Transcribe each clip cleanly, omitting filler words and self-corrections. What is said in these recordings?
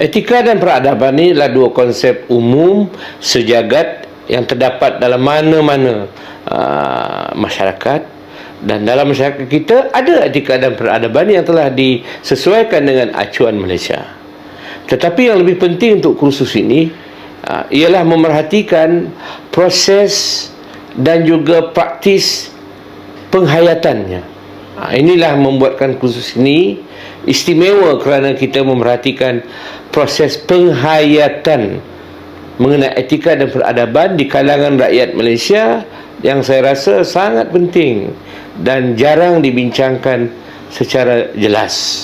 Etika dan peradaban ini adalah dua konsep umum sejagat yang terdapat dalam mana-mana masyarakat, dan dalam masyarakat kita ada etika dan peradaban yang telah disesuaikan dengan acuan Malaysia. Tetapi yang lebih penting untuk kursus ini ialah memerhatikan proses dan juga praktis penghayatannya. Inilah membuatkan kursus ini istimewa kerana kita memerhatikan proses penghayatan mengenai etika dan peradaban di kalangan rakyat Malaysia yang saya rasa sangat penting dan jarang dibincangkan secara jelas.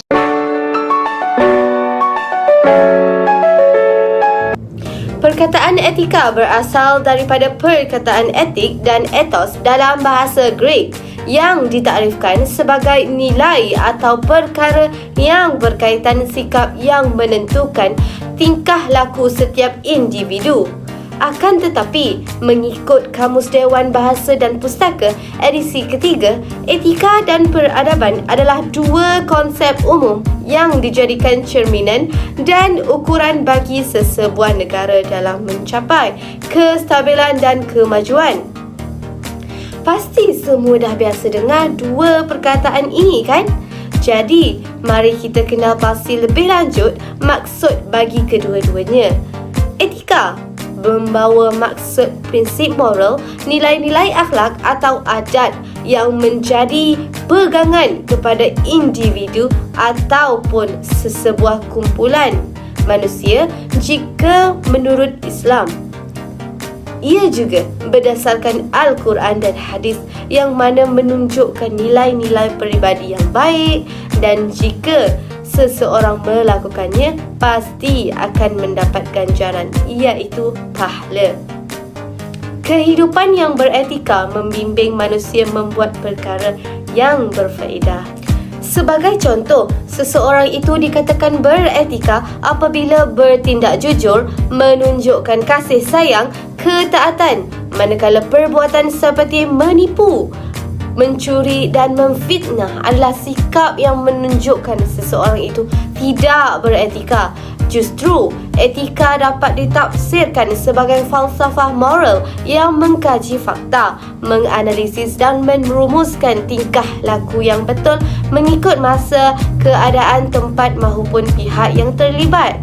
Perkataan etika berasal daripada perkataan etik dan ethos dalam bahasa Greek yang ditakrifkan sebagai nilai atau perkara yang berkaitan sikap yang menentukan tingkah laku setiap individu. Akan tetapi, mengikut Kamus Dewan Bahasa dan Pustaka edisi ketiga, etika dan peradaban adalah dua konsep umum yang dijadikan cerminan dan ukuran bagi sesebuah negara dalam mencapai kestabilan dan kemajuan. Pasti semua dah biasa dengar dua perkataan ini kan? Jadi, mari kita kenal pasti lebih lanjut maksud bagi kedua-duanya. Etika membawa maksud prinsip moral, nilai-nilai akhlak atau adat yang menjadi pegangan kepada individu ataupun sesebuah kumpulan manusia jika menurut Islam. Ia juga berdasarkan Al-Quran dan hadis yang mana menunjukkan nilai-nilai peribadi yang baik, dan jika seseorang melakukannya pasti akan mendapat ganjaran, iaitu pahala. Kehidupan yang beretika membimbing manusia membuat perkara yang berfaedah. Sebagai contoh, seseorang itu dikatakan beretika apabila bertindak jujur, menunjukkan kasih sayang, ketaatan, manakala perbuatan seperti menipu, mencuri dan memfitnah adalah sikap yang menunjukkan seseorang itu tidak beretika. Justru, etika dapat ditafsirkan sebagai falsafah moral yang mengkaji fakta, menganalisis dan merumuskan tingkah laku yang betul mengikut masa, keadaan, tempat maupun pihak yang terlibat.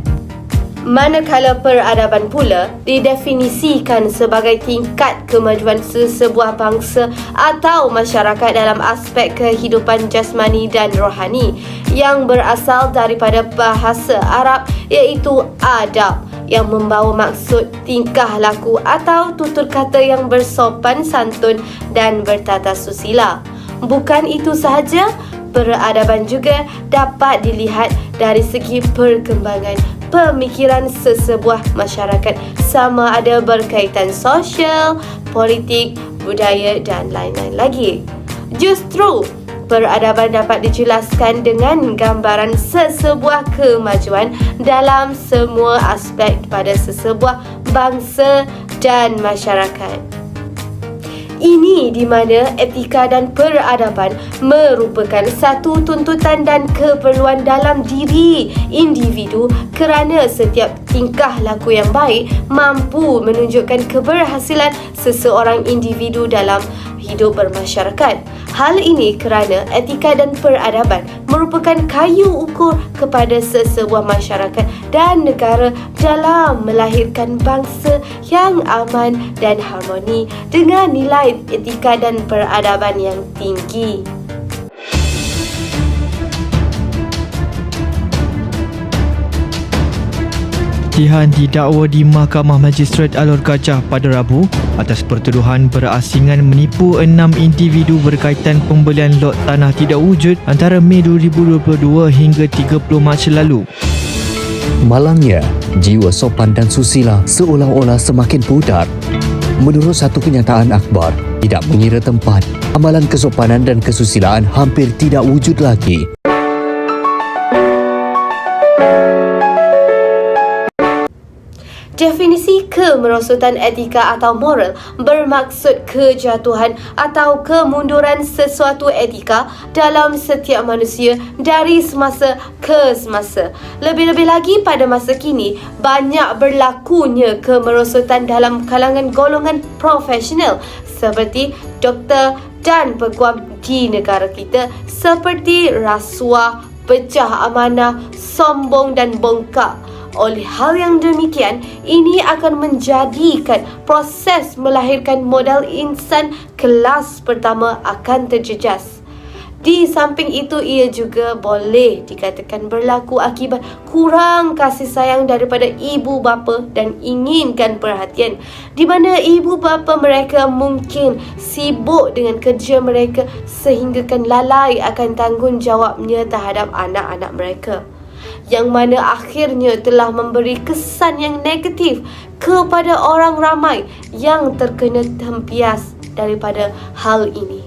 Manakala peradaban pula didefinisikan sebagai tingkat kemajuan sesebuah bangsa atau masyarakat dalam aspek kehidupan jasmani dan rohani yang berasal daripada bahasa Arab, iaitu adab, yang membawa maksud tingkah laku atau tutur kata yang bersopan santun dan bertata susila. Bukan itu sahaja, peradaban juga dapat dilihat dari segi perkembangan pemikiran sesebuah masyarakat, sama ada berkaitan sosial, politik, budaya dan lain-lain lagi. Justru, peradaban dapat dijelaskan dengan gambaran sesebuah kemajuan dalam semua aspek pada sesebuah bangsa dan masyarakat. Ini di mana etika dan peradaban merupakan satu tuntutan dan keperluan dalam diri individu, kerana setiap tingkah laku yang baik mampu menunjukkan keberhasilan seseorang individu dalam hidup bermasyarakat. Hal ini kerana etika dan peradaban merupakan kayu ukur kepada sesebuah masyarakat dan negara dalam melahirkan bangsa yang aman dan harmoni dengan nilai etika dan peradaban yang tinggi. Nurjihan didakwa di Mahkamah Magistrate Alor Gajah pada Rabu atas pertuduhan berasingan menipu 6 individu berkaitan pembelian lot tanah tidak wujud antara Mei 2022 hingga 30 Mac lalu. Malangnya, jiwa sopan dan susila seolah-olah semakin pudar. Menurut satu kenyataan akhbar, tidak mengira tempat, amalan kesopanan dan kesusilaan hampir tidak wujud lagi. Definisi kemerosotan etika atau moral bermaksud kejatuhan atau kemunduran sesuatu etika dalam setiap manusia dari semasa ke semasa. Lebih-lebih lagi pada masa kini, banyak berlakunya kemerosotan dalam kalangan golongan profesional seperti doktor dan peguam di negara kita, seperti rasuah, pecah amanah, sombong dan bongkak. Oleh hal yang demikian, ini akan menjadikan proses melahirkan modal insan kelas pertama akan terjejas. Di samping itu, ia juga boleh dikatakan berlaku akibat kurang kasih sayang daripada ibu bapa dan inginkan perhatian, di mana ibu bapa mereka mungkin sibuk dengan kerja mereka sehinggakan lalai akan tanggungjawabnya terhadap anak-anak mereka, yang mana akhirnya telah memberi kesan yang negatif kepada orang ramai yang terkena tempias daripada hal ini.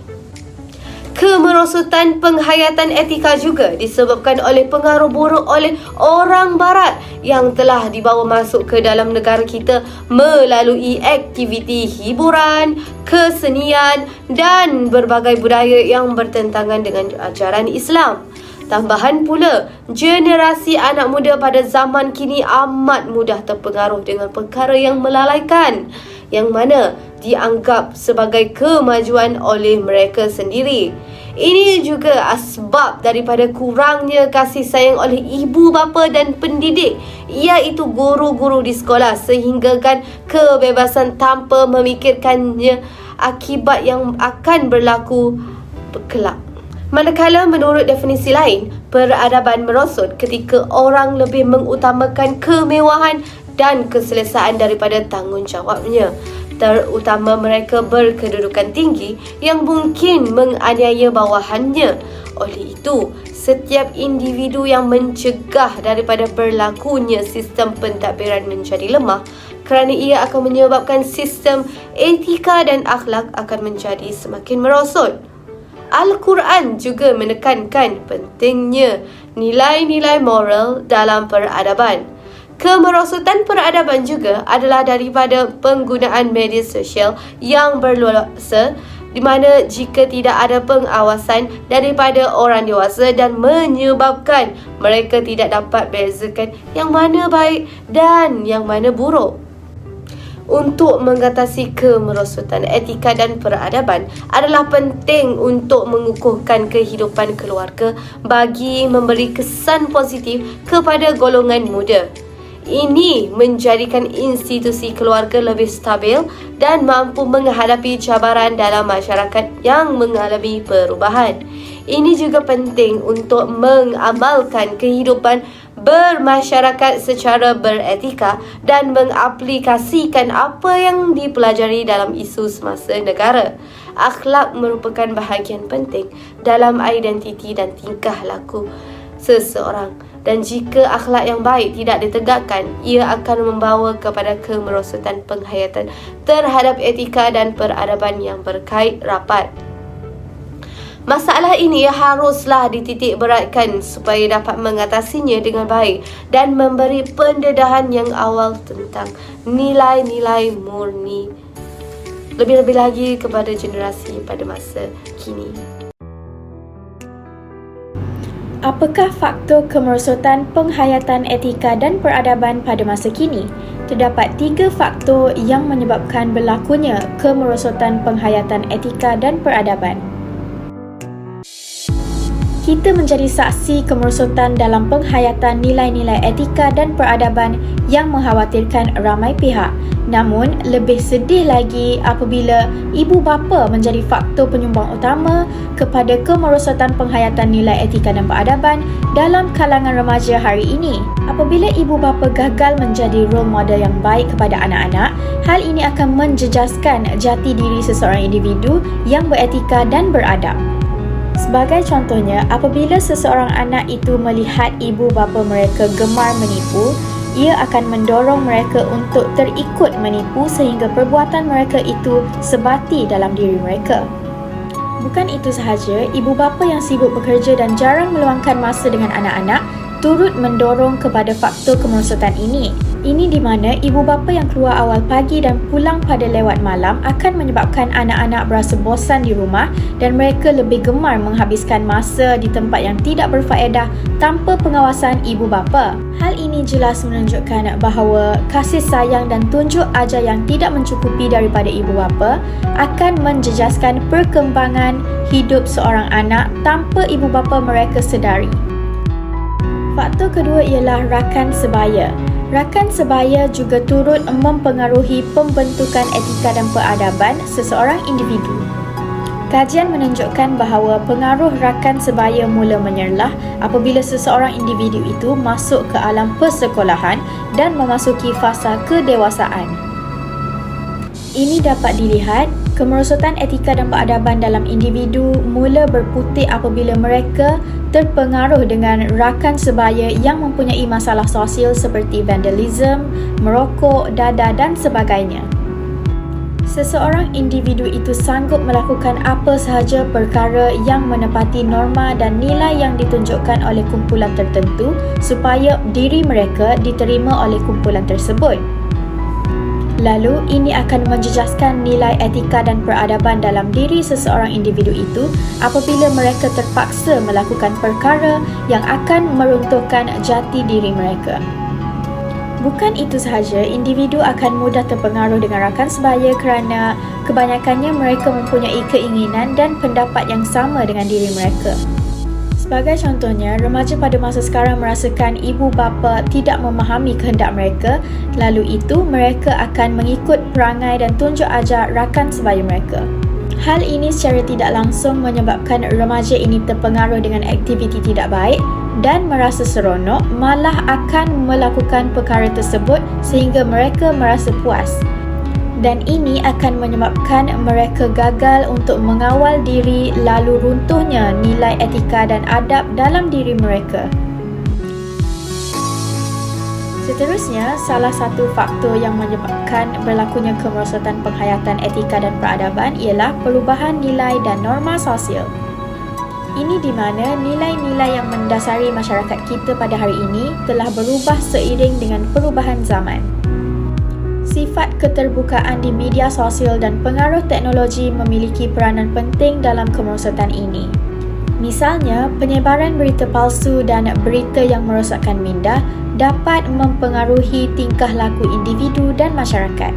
Kemerosotan penghayatan etika juga disebabkan oleh pengaruh buruk oleh orang barat yang telah dibawa masuk ke dalam negara kita melalui aktiviti hiburan, kesenian dan berbagai budaya yang bertentangan dengan ajaran Islam. Tambahan pula, generasi anak muda pada zaman kini amat mudah terpengaruh dengan perkara yang melalaikan, yang mana dianggap sebagai kemajuan oleh mereka sendiri. Ini juga asbab daripada kurangnya kasih sayang oleh ibu bapa dan pendidik, iaitu guru-guru di sekolah, sehinggakan kebebasan tanpa memikirkannya akibat yang akan berlaku kelak. Manakala menurut definisi lain, peradaban merosot ketika orang lebih mengutamakan kemewahan dan keselesaan daripada tanggungjawabnya, terutama mereka berkedudukan tinggi yang mungkin menganiaya bawahannya. Oleh itu, setiap individu yang mencegah daripada berlakunya sistem pentadbiran menjadi lemah, kerana ia akan menyebabkan sistem etika dan akhlak akan menjadi semakin merosot. Al-Quran juga menekankan pentingnya nilai-nilai moral dalam peradaban. Kemerosotan peradaban juga adalah daripada penggunaan media sosial yang berluasa, di mana jika tidak ada pengawasan daripada orang dewasa dan menyebabkan mereka tidak dapat bezakan yang mana baik dan yang mana buruk. Untuk mengatasi kemerosotan etika dan peradaban adalah penting untuk mengukuhkan kehidupan keluarga bagi memberi kesan positif kepada golongan muda. Ini menjadikan institusi keluarga lebih stabil dan mampu menghadapi cabaran dalam masyarakat yang mengalami perubahan. Ini juga penting untuk mengamalkan kehidupan bermasyarakat secara beretika dan mengaplikasikan apa yang dipelajari dalam isu semasa negara. Akhlak merupakan bahagian penting dalam identiti dan tingkah laku seseorang, dan jika akhlak yang baik tidak ditegakkan, ia akan membawa kepada kemerosotan penghayatan terhadap etika dan peradaban yang berkait rapat. Masalah ini haruslah dititik beratkan supaya dapat mengatasinya dengan baik dan memberi pendedahan yang awal tentang nilai-nilai murni, lebih-lebih lagi kepada generasi pada masa kini. Apakah faktor kemerosotan penghayatan etika dan peradaban pada masa kini? Terdapat 3 faktor yang menyebabkan berlakunya kemerosotan penghayatan etika dan peradaban. Kita menjadi saksi kemerosotan dalam penghayatan nilai-nilai etika dan peradaban yang mengkhawatirkan ramai pihak. Namun, lebih sedih lagi apabila ibu bapa menjadi faktor penyumbang utama kepada kemerosotan penghayatan nilai etika dan peradaban dalam kalangan remaja hari ini. Apabila ibu bapa gagal menjadi role model yang baik kepada anak-anak, hal ini akan menjejaskan jati diri seseorang individu yang beretika dan beradab. Sebagai contohnya, apabila seseorang anak itu melihat ibu bapa mereka gemar menipu, ia akan mendorong mereka untuk terikut menipu sehingga perbuatan mereka itu sebati dalam diri mereka. Bukan itu sahaja, ibu bapa yang sibuk bekerja dan jarang meluangkan masa dengan anak-anak turut mendorong kepada faktor kemerosotan ini. Ini di mana ibu bapa yang keluar awal pagi dan pulang pada lewat malam akan menyebabkan anak-anak berasa bosan di rumah dan mereka lebih gemar menghabiskan masa di tempat yang tidak berfaedah tanpa pengawasan ibu bapa. Hal ini jelas menunjukkan bahawa kasih sayang dan tunjuk ajar yang tidak mencukupi daripada ibu bapa akan menjejaskan perkembangan hidup seorang anak tanpa ibu bapa mereka sedari. Faktor kedua ialah rakan sebaya. Rakan sebaya juga turut mempengaruhi pembentukan etika dan peradaban seseorang individu. Kajian menunjukkan bahawa pengaruh rakan sebaya mula menyerlah apabila seseorang individu itu masuk ke alam persekolahan dan memasuki fasa kedewasaan. Ini dapat dilihat, kemerosotan etika dan peradaban dalam individu mula berputik apabila mereka terpengaruh dengan rakan sebaya yang mempunyai masalah sosial seperti vandalism, merokok, dadah dan sebagainya. Seseorang individu itu sanggup melakukan apa sahaja perkara yang menepati norma dan nilai yang ditunjukkan oleh kumpulan tertentu supaya diri mereka diterima oleh kumpulan tersebut. Lalu, ini akan menjejaskan nilai etika dan peradaban dalam diri seseorang individu itu apabila mereka terpaksa melakukan perkara yang akan meruntuhkan jati diri mereka. Bukan itu sahaja, individu akan mudah terpengaruh dengan rakan sebaya kerana kebanyakannya mereka mempunyai keinginan dan pendapat yang sama dengan diri mereka. Sebagai contohnya, remaja pada masa sekarang merasakan ibu bapa tidak memahami kehendak mereka, lalu itu mereka akan mengikut perangai dan tunjuk ajar rakan sebaya mereka. Hal ini secara tidak langsung menyebabkan remaja ini terpengaruh dengan aktiviti tidak baik dan merasa seronok, malah akan melakukan perkara tersebut sehingga mereka merasa puas. Dan ini akan menyebabkan mereka gagal untuk mengawal diri lalu runtuhnya nilai etika dan adab dalam diri mereka. Seterusnya, salah satu faktor yang menyebabkan berlakunya kemerosotan penghayatan etika dan peradaban ialah perubahan nilai dan norma sosial. Ini di mana nilai-nilai yang mendasari masyarakat kita pada hari ini telah berubah seiring dengan perubahan zaman. Sifat keterbukaan di media sosial dan pengaruh teknologi memiliki peranan penting dalam kemerosotan ini. Misalnya, penyebaran berita palsu dan berita yang merosakkan minda dapat mempengaruhi tingkah laku individu dan masyarakat.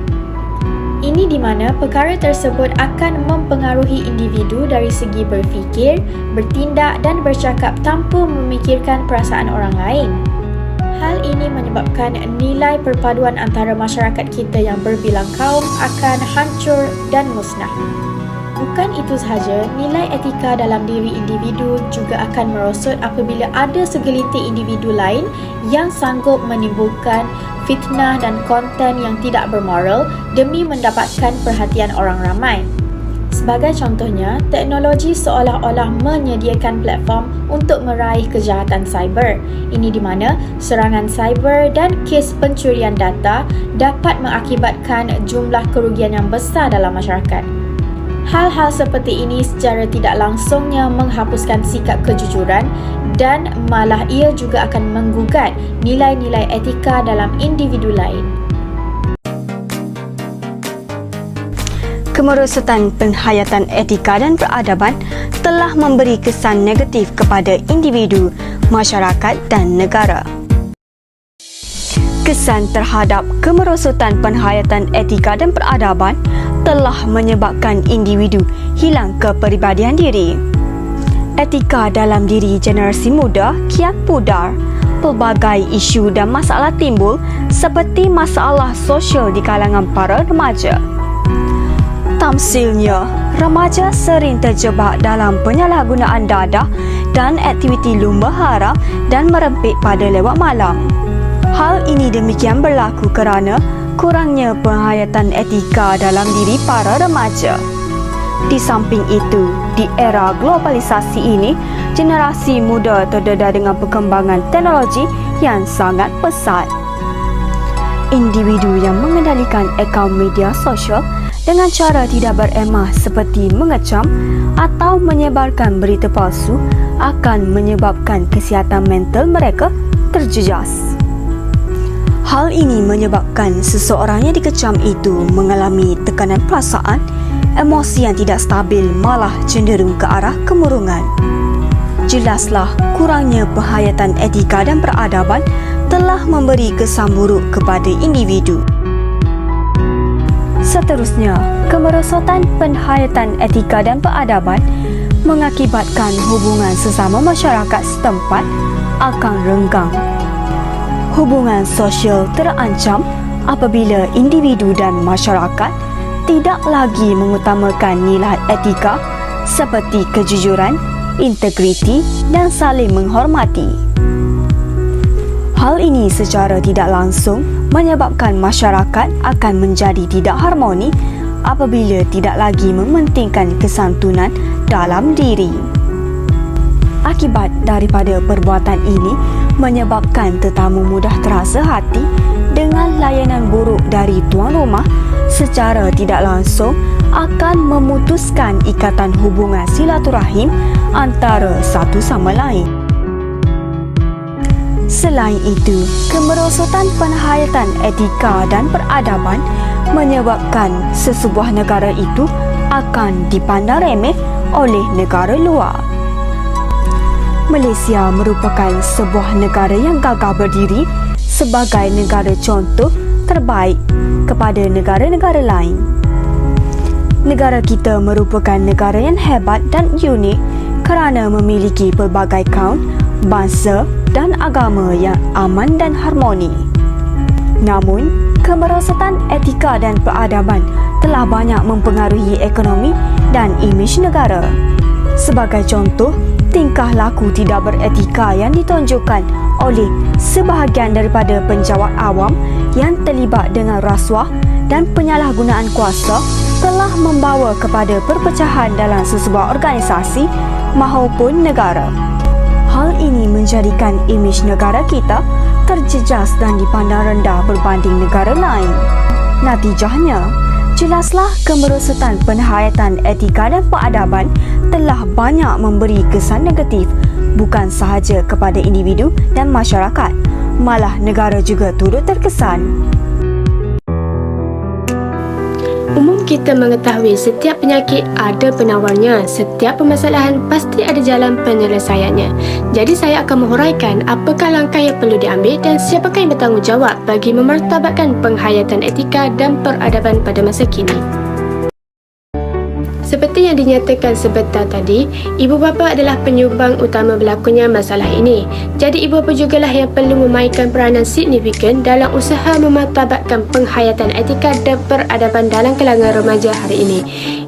Ini di mana perkara tersebut akan mempengaruhi individu dari segi berfikir, bertindak dan bercakap tanpa memikirkan perasaan orang lain. Hal ini menyebabkan nilai perpaduan antara masyarakat kita yang berbilang kaum akan hancur dan musnah. Bukan itu sahaja, nilai etika dalam diri individu juga akan merosot apabila ada segelintir individu lain yang sanggup menimbulkan fitnah dan konten yang tidak bermoral demi mendapatkan perhatian orang ramai. Sebagai contohnya, teknologi seolah-olah menyediakan platform untuk meraih kejahatan cyber. Ini di mana serangan cyber dan kes pencurian data dapat mengakibatkan jumlah kerugian yang besar dalam masyarakat. Hal-hal seperti ini secara tidak langsungnya menghapuskan sikap kejujuran dan malah ia juga akan menggugat nilai-nilai etika dalam individu lain. Kemerosotan penghayatan etika dan peradaban telah memberi kesan negatif kepada individu, masyarakat dan negara. Kesan terhadap kemerosotan penghayatan etika dan peradaban telah menyebabkan individu hilang kepribadian diri. Etika dalam diri generasi muda kian pudar. Pelbagai isu dan masalah timbul seperti masalah sosial di kalangan para remaja. Tamsilnya, remaja sering terjebak dalam penyalahgunaan dadah dan aktiviti lumba haram dan merempit pada lewat malam. Hal ini demikian berlaku kerana kurangnya penghayatan etika dalam diri para remaja. Di samping itu, di era globalisasi ini, generasi muda terdedah dengan perkembangan teknologi yang sangat pesat. Individu yang mengendalikan akaun media sosial dengan cara tidak beremah seperti mengecam atau menyebarkan berita palsu akan menyebabkan kesihatan mental mereka terjejas. Hal ini menyebabkan seseorang yang dikecam itu mengalami tekanan perasaan, emosi yang tidak stabil malah cenderung ke arah kemurungan. Jelaslah kurangnya penghayatan etika dan peradaban telah memberi kesan buruk kepada individu. Seterusnya, kemerosotan penghayatan etika dan peradaban mengakibatkan hubungan sesama masyarakat setempat akan renggang. Hubungan sosial terancam apabila individu dan masyarakat tidak lagi mengutamakan nilai etika seperti kejujuran, integriti dan saling menghormati. Hal ini secara tidak langsung menyebabkan masyarakat akan menjadi tidak harmoni apabila tidak lagi mementingkan kesantunan dalam diri. Akibat daripada perbuatan ini menyebabkan tetamu mudah terasa hati dengan layanan buruk dari tuan rumah secara tidak langsung akan memutuskan ikatan hubungan silaturahim antara satu sama lain. Selain itu, kemerosotan penghayatan etika dan peradaban menyebabkan sesebuah negara itu akan dipandang remeh oleh negara luar. Malaysia merupakan sebuah negara yang gagah berdiri sebagai negara contoh terbaik kepada negara-negara lain. Negara kita merupakan negara yang hebat dan unik kerana memiliki pelbagai kaum, bangsa dan agama yang aman dan harmoni. Namun, kemerosotan etika dan peradaban telah banyak mempengaruhi ekonomi dan imej negara. Sebagai contoh, tingkah laku tidak beretika yang ditunjukkan oleh sebahagian daripada penjawat awam yang terlibat dengan rasuah dan penyalahgunaan kuasa telah membawa kepada perpecahan dalam sesebuah organisasi maupun negara. Hal ini menjadikan imej negara kita terjejas dan dipandang rendah berbanding negara lain. Natijahnya, jelaslah kemerosotan penghayatan etika dan peradaban telah banyak memberi kesan negatif bukan sahaja kepada individu dan masyarakat, malah negara juga turut terkesan. Umum kita mengetahui setiap penyakit ada penawarnya, setiap permasalahan pasti ada jalan penyelesaiannya. Jadi saya akan menghuraikan apakah langkah yang perlu diambil dan siapakah yang bertanggungjawab bagi memartabatkan penghayatan etika dan peradaban pada masa kini. Seperti yang dinyatakan sebentar tadi, ibu bapa adalah penyumbang utama berlakunya masalah ini. Jadi ibu bapa jugalah yang perlu memainkan peranan signifikan dalam usaha memartabatkan penghayatan etika dan peradaban dalam kalangan remaja hari ini.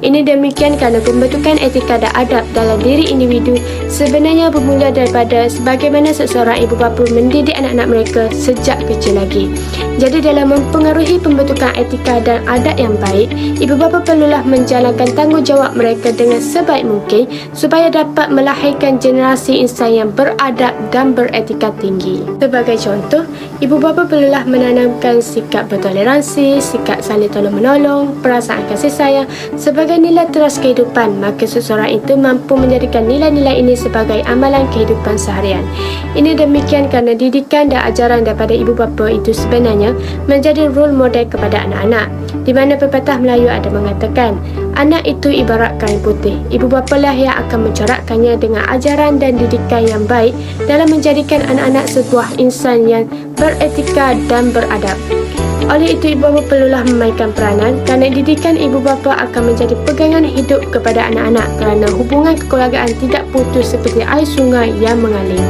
Ini demikian kerana pembentukan etika dan adab dalam diri individu sebenarnya bermula daripada sebagaimana seseorang ibu bapa mendidik anak-anak mereka sejak kecil lagi. Jadi dalam mempengaruhi pembentukan etika dan adab yang baik, ibu bapa perlulah menjalankan tanggungjawab mereka dengan sebaik mungkin supaya dapat melahirkan generasi insan yang beradab dan beretika tinggi. Sebagai contoh, ibu bapa perlulah menanamkan sikap bertoleransi, sikap saling tolong-menolong, perasaan kasih sayang sebagai nilai teras kehidupan, maka seseorang itu mampu menjadikan nilai-nilai ini sebagai amalan kehidupan seharian. Ini demikian kerana didikan dan ajaran daripada ibu bapa itu sebenarnya menjadi role model kepada anak-anak, di mana pepatah Melayu ada mengatakan, anak itu ibarat kain putih. Ibu bapa lah yang akan mencorakkannya dengan ajaran dan didikan yang baik dalam menjadikan anak-anak sebuah insan yang beretika dan beradab. Oleh itu, ibu bapa perlulah memainkan peranan kerana didikan ibu bapa akan menjadi pegangan hidup kepada anak-anak kerana hubungan kekeluargaan tidak putus seperti air sungai yang mengalir.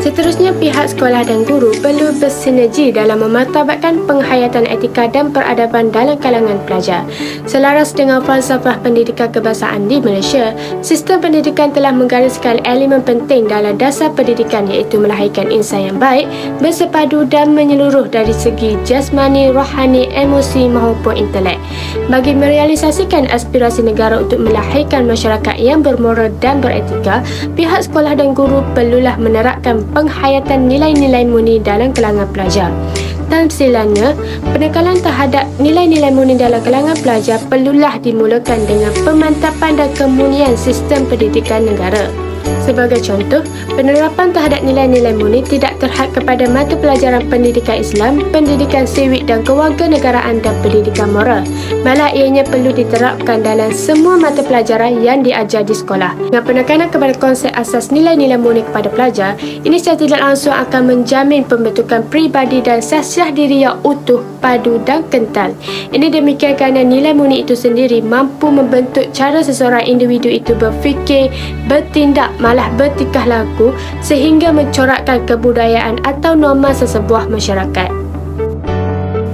Seterusnya, pihak sekolah dan guru perlu bersinergi dalam memartabatkan penghayatan etika dan peradaban dalam kalangan pelajar. Selaras dengan falsafah pendidikan kebangsaan di Malaysia, sistem pendidikan telah menggariskan elemen penting dalam dasar pendidikan iaitu melahirkan insan yang baik, bersepadu dan menyeluruh dari segi jasmani, rohani, emosi maupun intelek. Bagi merealisasikan aspirasi negara untuk melahirkan masyarakat yang bermoral dan beretika, pihak sekolah dan guru perlulah menerapkan penghayatan nilai-nilai murni dalam kalangan pelajar. Tamsilannya, penekanan terhadap nilai-nilai murni dalam kalangan pelajar perlulah dimulakan dengan pemantapan dan kemurnian sistem pendidikan negara. Sebagai contoh, penerapan terhadap nilai-nilai murni tidak terhad kepada mata pelajaran pendidikan Islam, pendidikan siwik dan kewarganegaraan dan pendidikan moral. Malah ianya perlu diterapkan dalam semua mata pelajaran yang diajar di sekolah. Dengan penekanan kepada konsep asas nilai-nilai murni kepada pelajar, ini secara tidak langsung akan menjamin pembentukan peribadi dan sasiah diri yang utuh, padu dan kental. Ini demikian kerana nilai murni itu sendiri mampu membentuk cara seseorang individu itu berfikir, bertindak, malah bertingkah laku sehingga mencorakkan kebudayaan atau norma sesebuah masyarakat.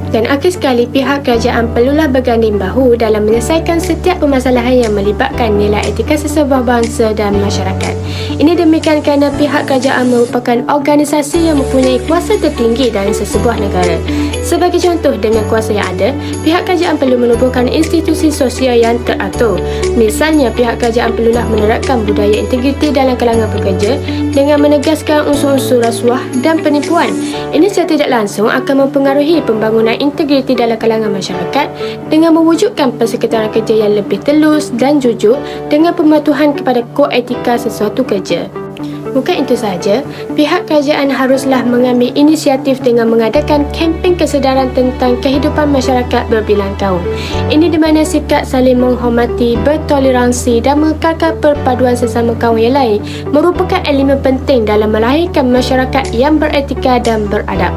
Dan akhir sekali, pihak kerajaan perlulah berganding bahu dalam menyelesaikan setiap permasalahan yang melibatkan nilai etika sesebuah bangsa dan masyarakat. Ini demikian kerana pihak kerajaan merupakan organisasi yang mempunyai kuasa tertinggi dalam sesebuah negara. Sebagai contoh, dengan kuasa yang ada, pihak kerajaan perlu menubuhkan institusi sosial yang teratur. Misalnya, pihak kerajaan perlulah menerapkan budaya integriti dalam kalangan pekerja dengan menegaskan unsur-unsur rasuah dan penipuan. Ini secara tidak langsung akan mempengaruhi pembangunan integriti dalam kalangan masyarakat dengan mewujudkan persekitaran kerja yang lebih telus dan jujur dengan pematuhan kepada kod etika sesuatu kerja. Bukan itu sahaja, pihak kerajaan haruslah mengambil inisiatif dengan mengadakan kempen kesedaran tentang kehidupan masyarakat berbilang kaum. Ini di mana sikap saling menghormati, bertoleransi dan mengekalkan perpaduan sesama kaum yang lain merupakan elemen penting dalam melahirkan masyarakat yang beretika dan beradab.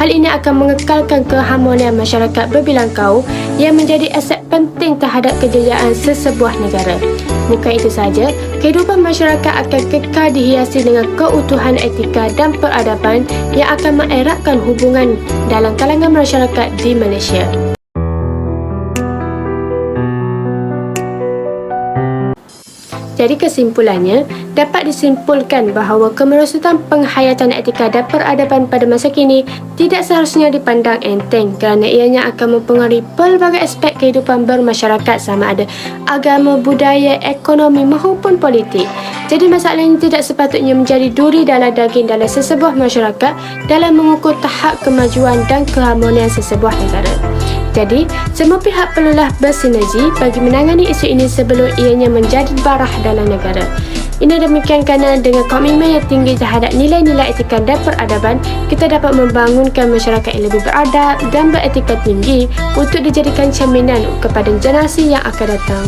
Hal ini akan mengekalkan keharmonian masyarakat berbilang kaum yang menjadi aset penting terhadap kejayaan sesebuah negara. Bukan itu sahaja, kehidupan masyarakat akan kekal dihiasi dengan keutuhan etika dan peradaban yang akan mengeratkan hubungan dalam kalangan masyarakat di Malaysia. Jadi kesimpulannya, dapat disimpulkan bahawa kemerosotan penghayatan etika dan peradaban pada masa kini tidak seharusnya dipandang enteng kerana ianya akan mempengaruhi pelbagai aspek kehidupan bermasyarakat sama ada agama, budaya, ekonomi maupun politik. Jadi masalah ini tidak sepatutnya menjadi duri dalam daging dalam sesebuah masyarakat dalam mengukur tahap kemajuan dan keharmonian sesebuah negara. Jadi, semua pihak perlulah bersinergi bagi menangani isu ini sebelum ianya menjadi barah dalam negara. Ini demikian kerana dengan komitmen yang tinggi terhadap nilai-nilai etika dan peradaban, kita dapat membangunkan masyarakat yang lebih beradab dan beretika tinggi untuk dijadikan cerminan kepada generasi yang akan datang.